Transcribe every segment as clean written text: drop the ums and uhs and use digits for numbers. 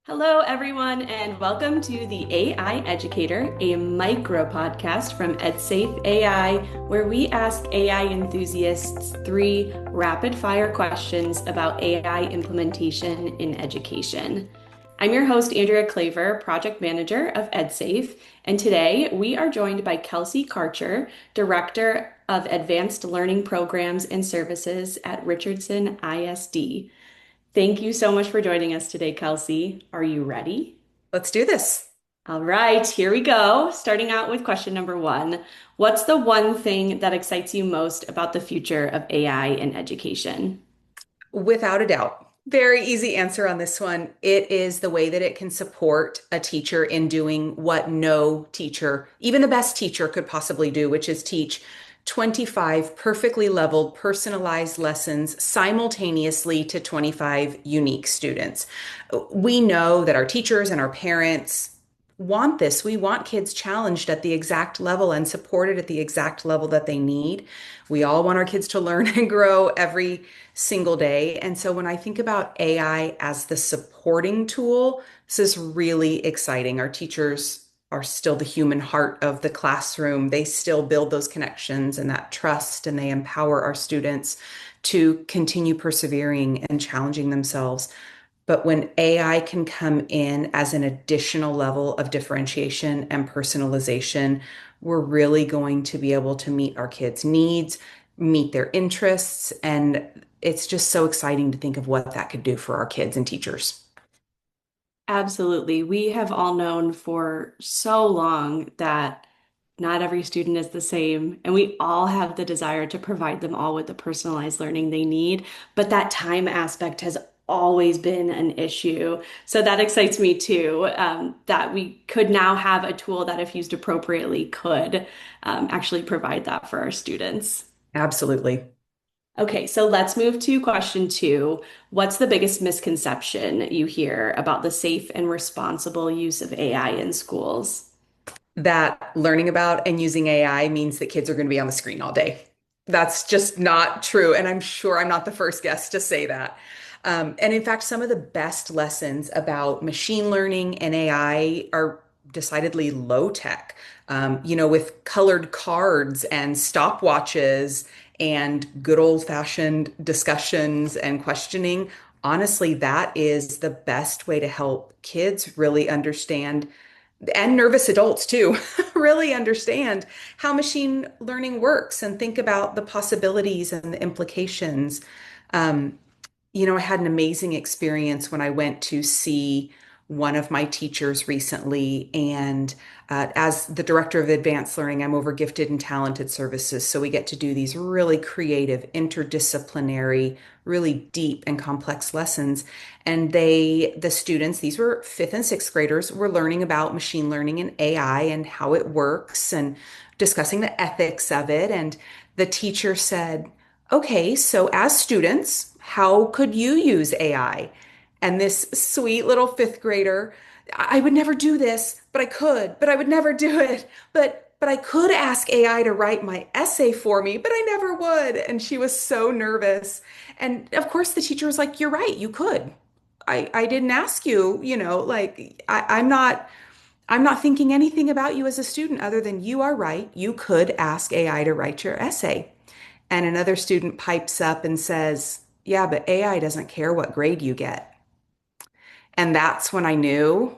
Hello, everyone, and welcome to the AI Educator, a micro podcast from EDSAFE AI, where we ask AI enthusiasts three rapid fire questions about AI implementation in education. I'm your host, Andrea Claver, Project Manager of EdSafe, and today we are joined by Kelsey Karcher, Director of Advanced Learning Programs and Services at Richardson ISD. Thank you so much for joining us today, Kelsey. Are you ready? Let's do this. All right, here we go. Starting out with question number one. What's the one thing that excites you most about the future of AI in education? Without a doubt. Very easy answer on this one. It is the way that it can support a teacher in doing what no teacher, even the best teacher, could possibly do, which is teach 25 perfectly leveled, personalized lessons simultaneously to 25 unique students. We know that our teachers and our parents want this. We want kids challenged at the exact level and supported at the exact level that they need. We all want our kids to learn and grow every single day. And so when I think about AI as the supporting tool, this is really exciting. Our teachers are still the human heart of the classroom. They still build those connections and that trust, and they empower our students to continue persevering and challenging themselves. But when AI can come in as an additional level of differentiation and personalization, we're really going to be able to meet our kids' needs, meet their interests, and it's just so exciting to think of what that could do for our kids and teachers. Absolutely. We have all known for so long that not every student is the same, and we all have the desire to provide them all with the personalized learning they need. But that time aspect has always been an issue. So that excites me too, that we could now have a tool that, if used appropriately, could actually provide that for our students. Absolutely. Okay, so let's move to question two. What's the biggest misconception you hear about the safe and responsible use of AI in schools? That learning about and using AI means that kids are going to be on the screen all day. That's just not true. And I'm sure I'm not the first guest to say that. And in fact, some of the best lessons about machine learning and AI are decidedly low tech, with colored cards and stopwatches and good old fashioned discussions and questioning. Honestly, that is the best way to help kids really understand, and nervous adults too, really understand how machine learning works and think about the possibilities and the implications. Um, I had an amazing experience when I went to see one of my teachers recently. And as the director of advanced learning, I'm over gifted and talented services. So we get to do these really creative, interdisciplinary, really deep and complex lessons. And the students, these were fifth and sixth graders, were learning about machine learning and AI and how it works and discussing the ethics of it. And the teacher said, okay, so as students, how could you use AI? And this sweet little fifth grader, I would never do this, but I could, but I would never do it. But I could ask AI to write my essay for me, but I never would. And she was so nervous. And of course the teacher was like, you're right, you could. I didn't ask you, I'm not thinking anything about you as a student other than you are right. You could ask AI to write your essay. And another student pipes up and says, yeah, but AI doesn't care what grade you get. And that's when I knew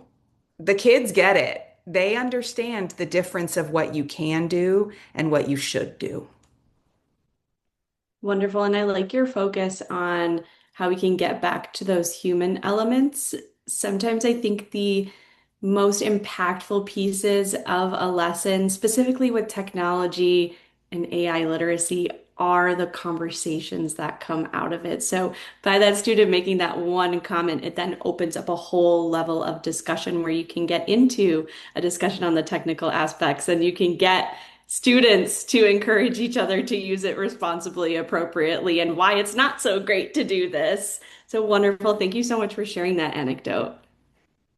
the kids get it. They understand the difference of what you can do and what you should do. Wonderful. And I like your focus on how we can get back to those human elements. Sometimes I think the most impactful pieces of a lesson, specifically with technology and AI literacy, are the conversations that come out of it. So, by that student making that one comment, it then opens up a whole level of discussion where you can get into a discussion on the technical aspects and you can get students to encourage each other to use it responsibly, appropriately, and why it's not so great to do this. So wonderful. Thank you so much for sharing that anecdote.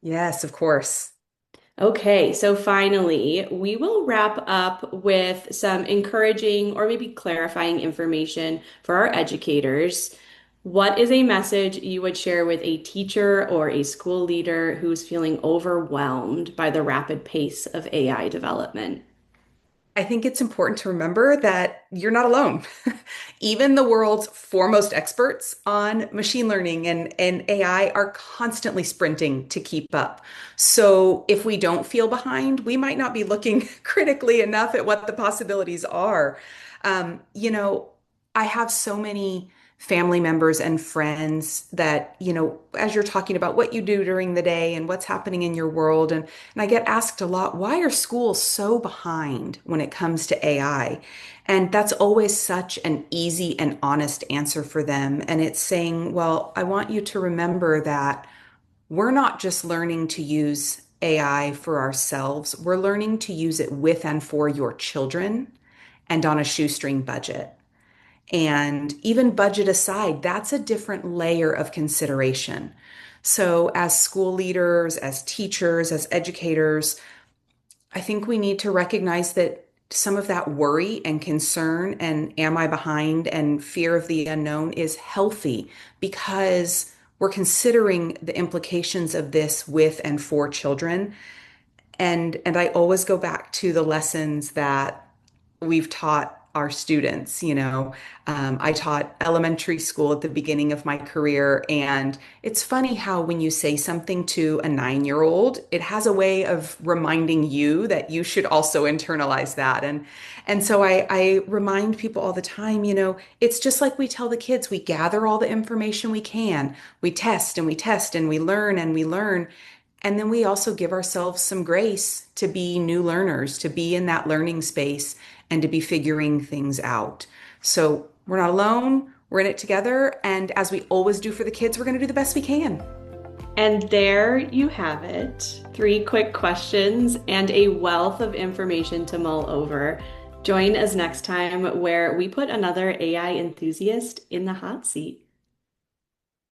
Yes, of course. Okay, so finally, we will wrap up with some encouraging or maybe clarifying information for our educators. What is a message you would share with a teacher or a school leader who's feeling overwhelmed by the rapid pace of AI development? I think it's important to remember that you're not alone. Even the world's foremost experts on machine learning and AI are constantly sprinting to keep up. So if we don't feel behind, we might not be looking critically enough at what the possibilities are. You know, I have so many family members and friends that, as you're talking about what you do during the day and what's happening in your world, and I get asked a lot, why are schools so behind when it comes to AI? And that's always such an easy and honest answer for them. And it's saying, well, I want you to remember that we're not just learning to use AI for ourselves, we're learning to use it with and for your children and on a shoestring budget. And even budget aside, that's a different layer of consideration. So, as school leaders, as teachers, as educators, I think we need to recognize that some of that worry and concern and am I behind and fear of the unknown is healthy because we're considering the implications of this with and for children. And I always go back to the lessons that we've taught our students. I taught elementary school at the beginning of my career, and it's funny how when you say something to a 9-year-old, it has a way of reminding you that you should also internalize that. And so I remind people all the time, it's just like we tell the kids, we gather all the information we can, we test and we test and we learn and we learn. And then we also give ourselves some grace to be new learners, to be in that learning space and to be figuring things out. So we're not alone, we're in it together. And as we always do for the kids, we're going to do the best we can. And there you have it. Three quick questions and a wealth of information to mull over. Join us next time where we put another AI enthusiast in the hot seat.